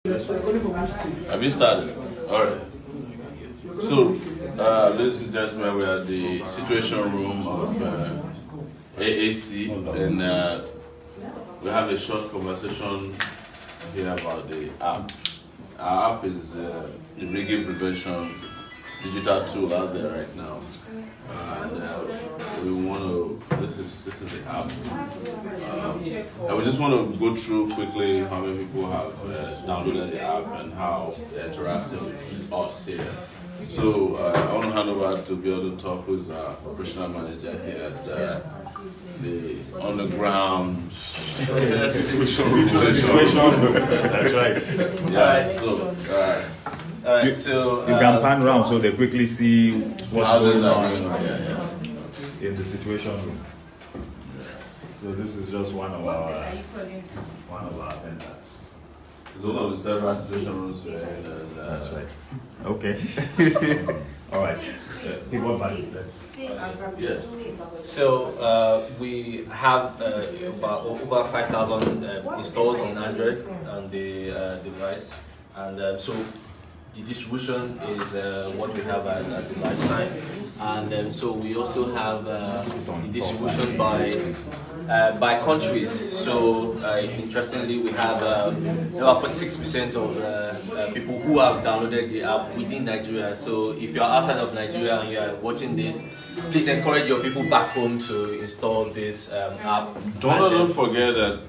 Have you started? Alright. So, ladies and gentlemen, we are at the situation room of AAC, and we have a short conversation here about the app. Our app is the rigging prevention digital tool out there right now. And we want to, this is the app. And we just want to go through quickly how many people have downloaded the app and how they're interacting with us here. So I want to hand over to Biodun Talk, who's our operational manager here at the on-the-ground situation. That's right. Yeah, so, Alright, so you can pan around so they quickly see what's going on in the situation room. So this is just one of our centers. It's one of the several situation rooms here. That's right. Okay. All right. People value that. Yes. So we have about over 5,000 installs on Android on the device, and so the distribution is what we have as a lifetime, and so we also have the distribution by countries. So interestingly, we have about 46% of people who have downloaded the app within Nigeria. So if you are outside of Nigeria and you are watching this, please encourage your people back home to install this app. Don't forget that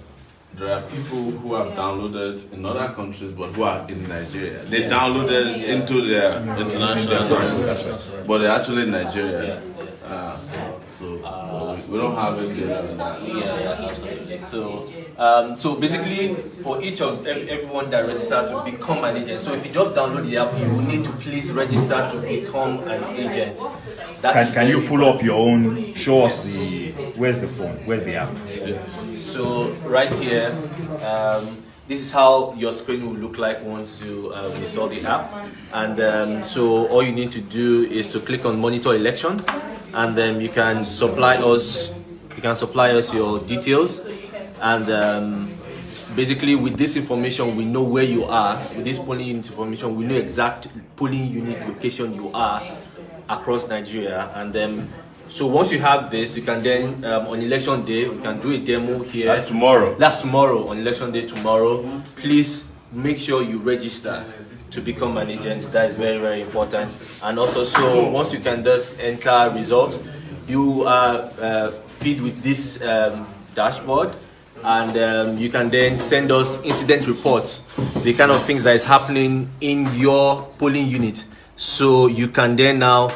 there are people who have downloaded in other countries but who are in Nigeria. They downloaded into their international service, but they're actually in Nigeria. So we don't have it here. Absolutely. So basically, for each of everyone that registered to become an agent. So if you just download the app, you will need to please register to become an agent. Can you pull up your own? Show us where's the phone? Where's the app? So right here, this is how your screen will look like once you install the app. And so all you need to do is to click on Monitor Election, and then you can supply us your details. And basically, with this information, we know where you are. With this polling unit information, we know exact polling unit location you are across Nigeria. And then so once you have this, you can then on election day, we can do a demo here. That's tomorrow. That's tomorrow, on election day tomorrow. Please make sure you register to become an agent. That is very, very important. And also, so once you can just enter results, you feed with this dashboard, and you can then send us incident reports, the kind of things that is happening in your polling unit. So you can then now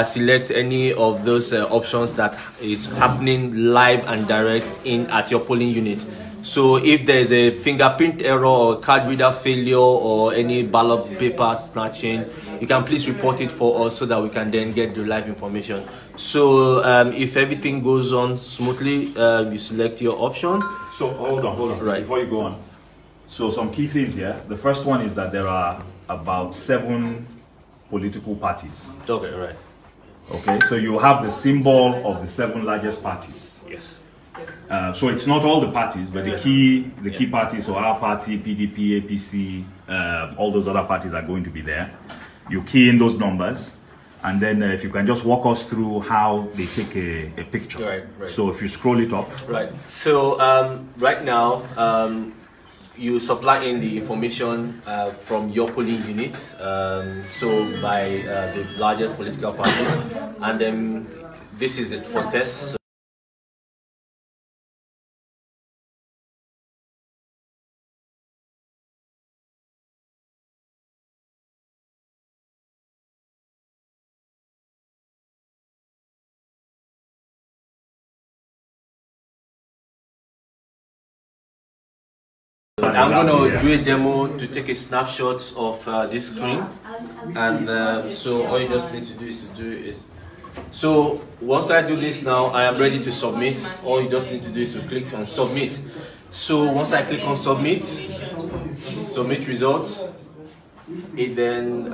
select any of those options that is happening live and direct at your polling unit. So if there is a fingerprint error or card reader failure or any ballot paper snatching, you can please report it for us so that we can then get the live information. So if everything goes on smoothly, you select your option. So hold on. Right. Before you go on. So some key things here. The first one is that there are about 7 political parties. Okay, right. Okay, so you have the symbol of the 7 largest parties. Yes. So it's not all the parties, but the key parties, so our party, PDP, APC, all those other parties are going to be there. You key in those numbers, and then if you can just walk us through how they take a picture. Right. So if you scroll it up. Right. So right now, you supply in the information from your polling unit, so by the largest political parties, and then this is it for tests. I'm going to do a demo to take a snapshot of this screen, and so all you just need to do is so once I do this now, I am ready to submit. All you just need to do is to click on submit. So once I click on submit results, it then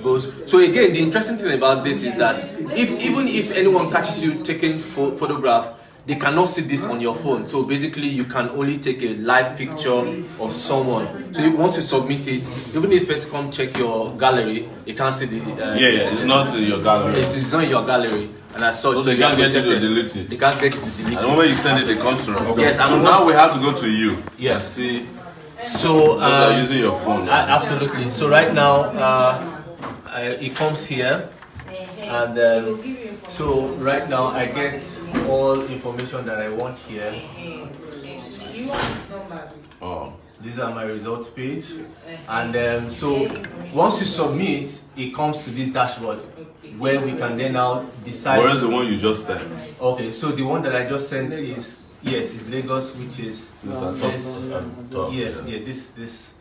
goes. So again, the interesting thing about this is that even if anyone catches you taking photograph, they cannot see this on your phone. So basically, you can only take a live picture of someone. So if you want to submit it, even if it's come check your gallery, you can't see the. It's not in your gallery. It's not in your gallery, and as such, so they can't get you to delete it. They can't get you to delete it. And when you send it, it comes through. Okay. Yes, so now we have to go to you. Yes. And see. So using your phone. Absolutely. So right now, it comes here, and so right now I get all information that I want here. Oh. These are my results page, and so once you submit, it comes to this dashboard where we can then now decide. Where is the one you just sent? Okay, so the one that I just sent is is Lagos, which is this.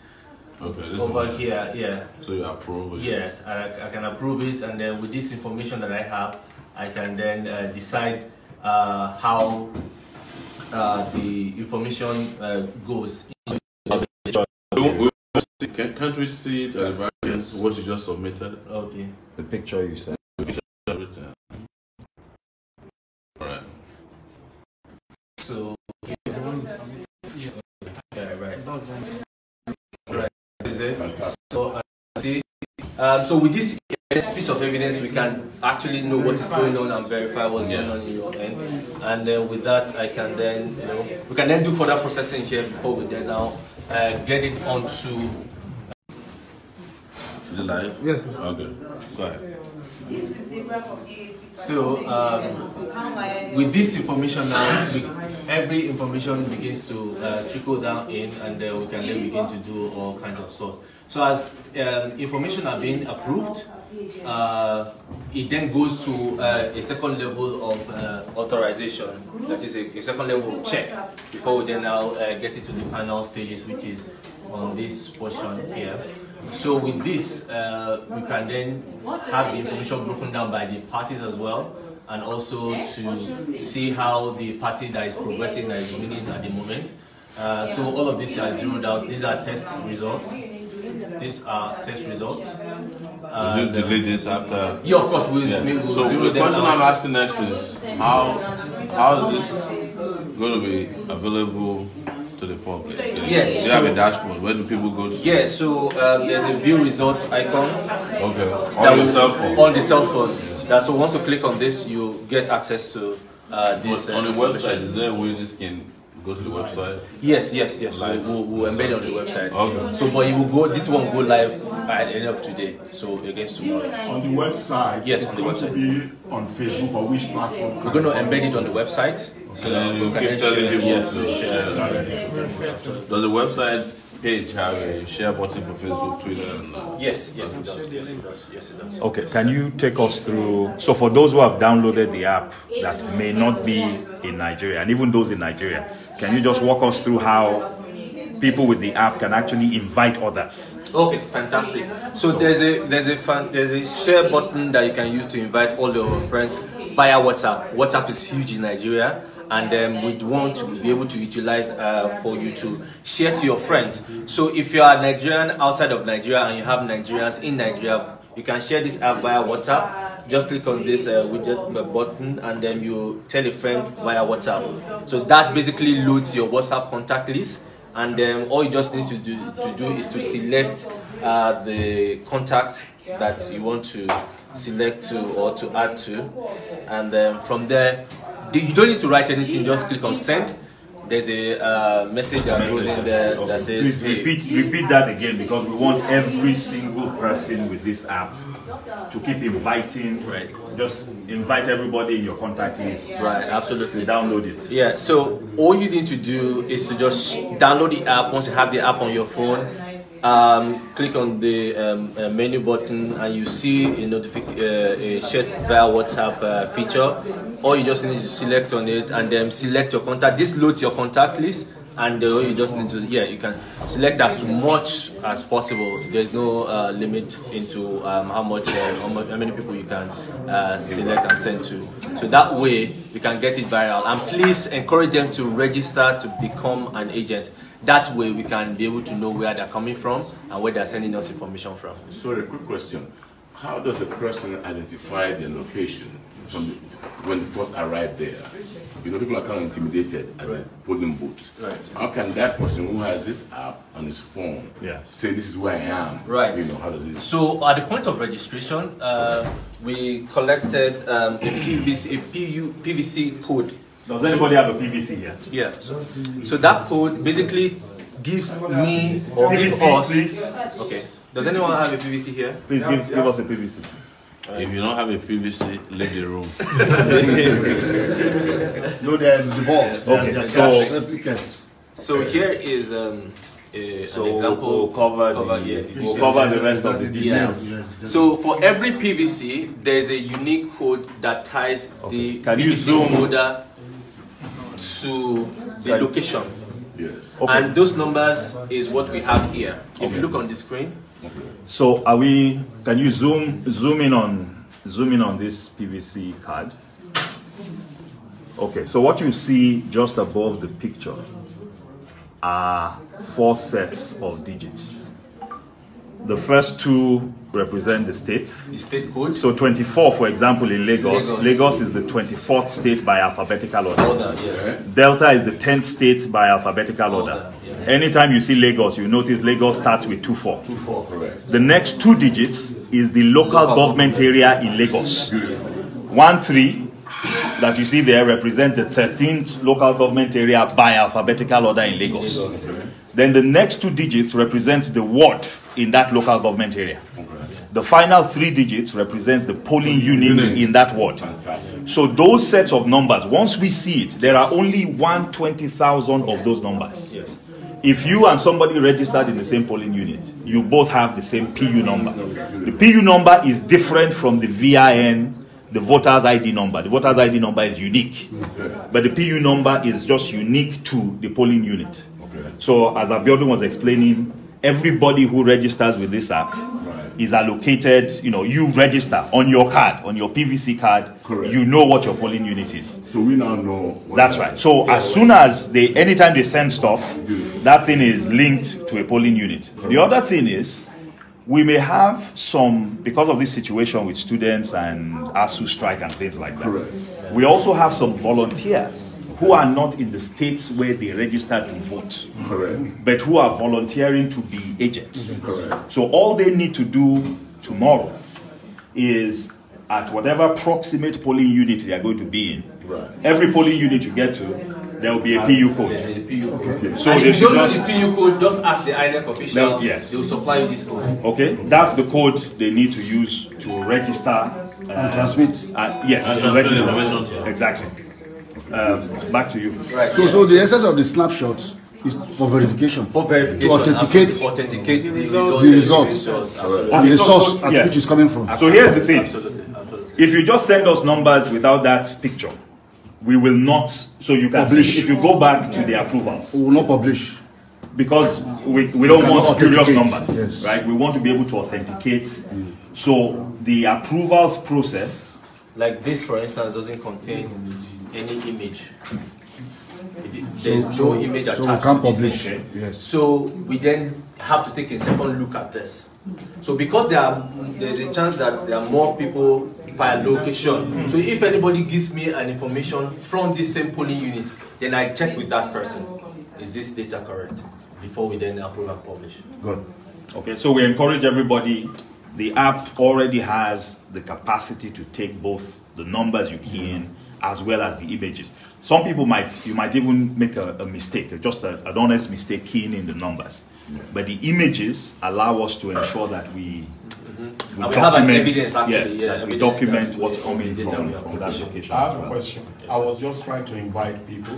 Okay, this over one. here, yeah. So you approve it? Yes, I can approve it, and then with this information that I have, I can then decide how the information goes. Can't we see what you just submitted? Okay. The picture you sent. Alright. So, yes. Yeah, right. Right. Is it? So, so with this piece of evidence, we can actually know what is going on and verify what's going on in your end. And then with that, I can then, we can then do further processing here before we then now get it onto. Is it live? Yes. Okay. Go ahead. So with this information now, every information begins to trickle down in, and then we can then begin to do all kinds of sorts. So as information are being approved, it then goes to a second level of authorization, that is a second level of check, before we then now get into the final stages, which is on this portion here. So with this, we can then have the information broken down by the parties as well, and also to see how the party that is progressing, that is winning at the moment. So all of these are zeroed out. These are test results. These are test results. Will you delete this after? Yeah, of course. We'll so zero the them question out. I'm asking next is how is this going to be available to the public? Yes. You have a dashboard. Where do people go to? Yeah, so there's a view result icon. Okay. On your cell phone. On the cell phone. So once you click on this, you get access to this. On the website, is there a way this can go to the website? Yes. We'll embed it on the website. Okay. So, but it will go. This one will go live by the end of today. So against tomorrow. On the website. Yes, it's on the going website. to be on Facebook or which platform? We're going to embed it on the website. So then you keep telling people to share. Does the website page have a share button for Facebook, Twitter, and Yes, it does. Okay, can you take us through, so for those who have downloaded the app that may not be in Nigeria, and even those in Nigeria, can you just walk us through how people with the app can actually invite others? Okay, fantastic. So there's a share button that you can use to invite all your friends via WhatsApp. WhatsApp is huge in Nigeria, and we'd want to be able to utilize for you to share to your friends. So if you are Nigerian outside of Nigeria and you have Nigerians in Nigeria, you can share this app via WhatsApp. Just click on this widget button, and then you tell a friend via WhatsApp. So that basically loads your WhatsApp contact list, and then all you just need to do is to select the contacts that you want to select to or to add to, and then from there you don't need to write anything. Just click on send. There's a message that goes in there that says, Please repeat that again, because we want every single person with this app to keep inviting. Right. Just invite everybody in your contact list. Right, absolutely. Download it. Yeah, so all you need to do is to just download the app. Once you have the app on your phone, click on the menu button, and you see a share via WhatsApp feature. All you just need to select on it, and then select your contact. This loads your contact list, and you just need to, you can select as much as possible. There's no limit into how many people you can select and send to. So that way you can get it viral. And please encourage them to register to become an agent. That way we can be able to know where they're coming from and where they're sending us information from. Sorry, a quick question. How does a person identify their location when they first arrive there? people are kind of intimidated at the polling booths. Right. How can that person who has this app on his phone say this is where I am? Right. How does it? So at the point of registration, we collected a PVC code. Does anybody have a PVC here? Yeah. So that code basically gives me or give PVC, us. please. Okay. Does anyone have a PVC here? Please give us a PVC. If you don't have a PVC, leave the room. No, they're involved. Okay, so here is an example. We'll cover the rest of the details. So for every PVC, there is a unique code that ties the Can you PVC zoom holder to the location. Yes. Okay. And those numbers is what we have here. If you look on the screen. So can you zoom in on this PVC card? Okay, so what you see just above the picture are 4 sets of digits. The first 2 represent the state. The state code. So 24, for example, in Lagos. Lagos is the 24th state by alphabetical order. Delta is the 10th state by alphabetical order. Anytime you see Lagos, you notice Lagos starts with 24. 24, correct. The next 2 digits is the local government area in Lagos. 13 that you see there represents the 13th local government area by alphabetical order in Lagos. Then the next 2 digits represents the ward in that local government area. The final 3 digits represents the polling unit in that ward. Fantastic. So those sets of numbers, once we see it, there are only 120,000 of those numbers. Yes. If you and somebody registered in the same polling unit, you both have the same PU number. The PU number is different from the VIN, the voter's ID number. The voter's ID number is unique, but the PU number is just unique to the polling unit. So as Abiodun was explaining, everybody who registers with this app is allocated, you register on your card, on your PVC card, you know what your polling unit is. So we now know. That's right. So as soon as anytime they send stuff, that thing is linked to a polling unit. The other thing is, we may have some, because of this situation with students and ASU strike and things like that, we also have some volunteers who are not in the states where they register to vote, but who are volunteering to be agents. So all they need to do tomorrow is, at whatever proximate polling unit they are going to be in, every polling unit you get to, there will be a PU code. So and if you don't know the PU code, just ask the INEC official. They will supply you this code. Okay, that's the code they need to use to register and transmit. Yes, to register. Exactly. Back to you. Right. So the essence of the snapshot is for verification. For verification. To authenticate the results. And the source at which it's coming from. So here's the thing. If you just send us numbers without that picture, we will not, so you can publish. See, if you go back to the approvals. We will not publish. Because we don't want spurious numbers, yes. right? We want to be able to authenticate. So the approvals process. Like this, for instance, doesn't contain any image. There's no image attached. So we can't publish. Yes. So we then have to take a second look at this. So because there's a chance that there are more people per location. So if anybody gives me an information from this same polling unit, then I check with that person. Is this data correct? Before we then approve and publish. Good. Okay, so we encourage everybody. The app already has the capacity to take both the numbers you key in as well as the images. Some people you might even make a mistake, just an honest mistake keying in the numbers. But the images allow us to ensure that we have an evidence actually. Yes, we document what's coming from that location. I have a question. I was just trying to invite people,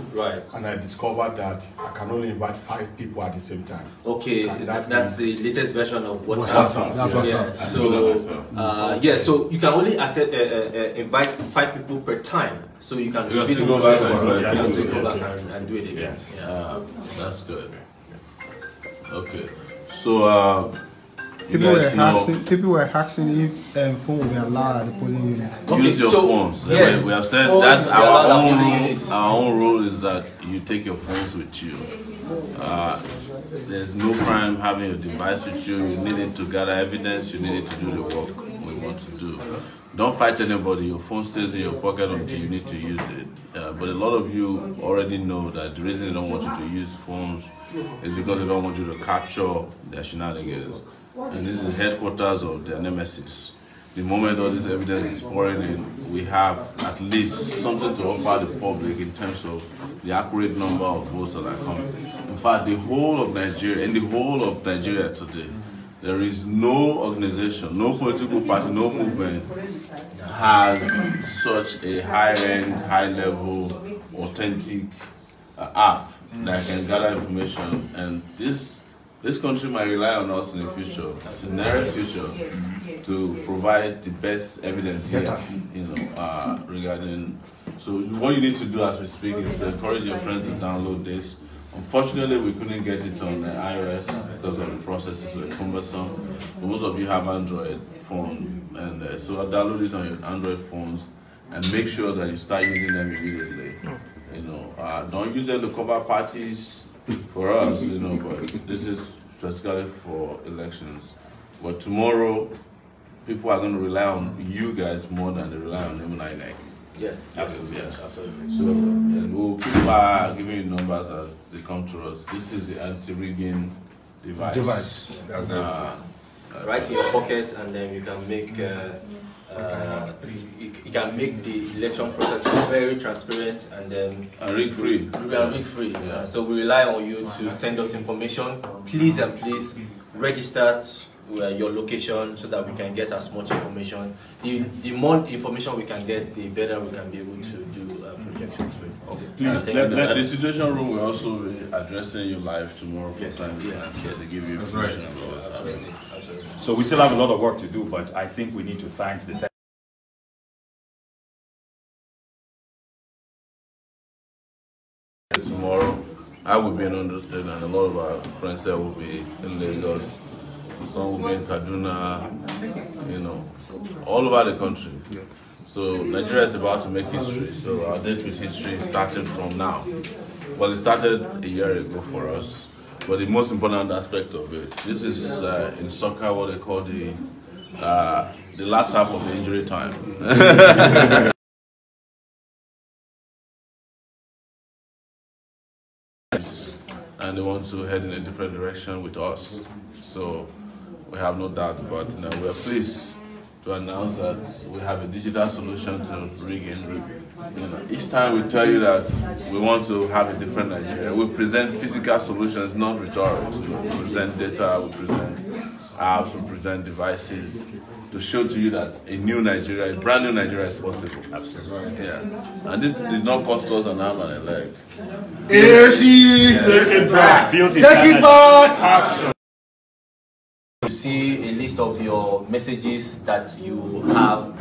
and I discovered that I can only invite 5 people at the same time. Okay, that's the latest version of WhatsApp. That's WhatsApp. So, so you can only invite 5 people per time. So you can go back and do it again. That's good. Okay, so people were asking if phone will be allowed at the polling unit. Use your phones. Yes, we have said that's our own rule. Our own rule is that you take your phones with you. There's no crime having your device with you. You need it to gather evidence. You need it to do the work we we want to do. Don't fight anybody. Your phone stays in your pocket until you need to use it. But a lot of you already know that the reason they don't want you to use phones is because they don't want you to capture their shenanigans. And this is the headquarters of their nemesis. The moment all this evidence is pouring in, we have at least something to offer the public in terms of the accurate number of votes that are coming. In fact, in the whole of Nigeria today, there is no organization, no political party, no movement has such a high-end, high-level, authentic app that can gather information. And this country might rely on us in the future, the nearest future, to provide the best evidence here, regarding. So what you need to do as we speak is to encourage your friends to download this. Unfortunately, we couldn't get it on the iOS because of the processes were cumbersome. But most of you have Android phone, and so download it on your Android phones and make sure that you start using them immediately. Don't use them to cover parties for us, but this is specifically for elections. But tomorrow, people are going to rely on you guys more than they rely on INEC. Yes, absolutely. Yes. Absolutely. So, and we'll keep giving you numbers as they come to us. This is the anti-rigging device. That's right in your pocket, and then you can make you can make the election process very transparent and rig-free. Rig-free. Yeah. So we rely on you to send us information. Please and please register your location so that we can get as much information. The more information we can get, the better we can be able to do projections with. Okay. Please, at the Situation Room, we'll also be addressing you live tomorrow from time to time to give you information about what's happening. So we still have a lot of work to do, but I think we need to thank the tomorrow. I will be in Ondo State, and a lot of our friends there will be in Lagos. Some will be in Kaduna, all over the country. So Nigeria is about to make history. So our date with history started from now. Well, it started a year ago for us. But the most important aspect of it, this is in soccer what they call the last half of the injury time. And they want to head in a different direction with us. So we have no doubt about it. Now we are pleased to announce that we have a digital solution to rigging. Each time we tell you that we want to have a different Nigeria, we present physical solutions, not rhetoric. We present data, we present apps, we present devices to show to you that a new Nigeria, a brand new Nigeria is possible. Absolutely. Yeah. And this did not cost us an arm and a leg. AAC! Take it back! Take it back! Action! You see a list of your messages that you have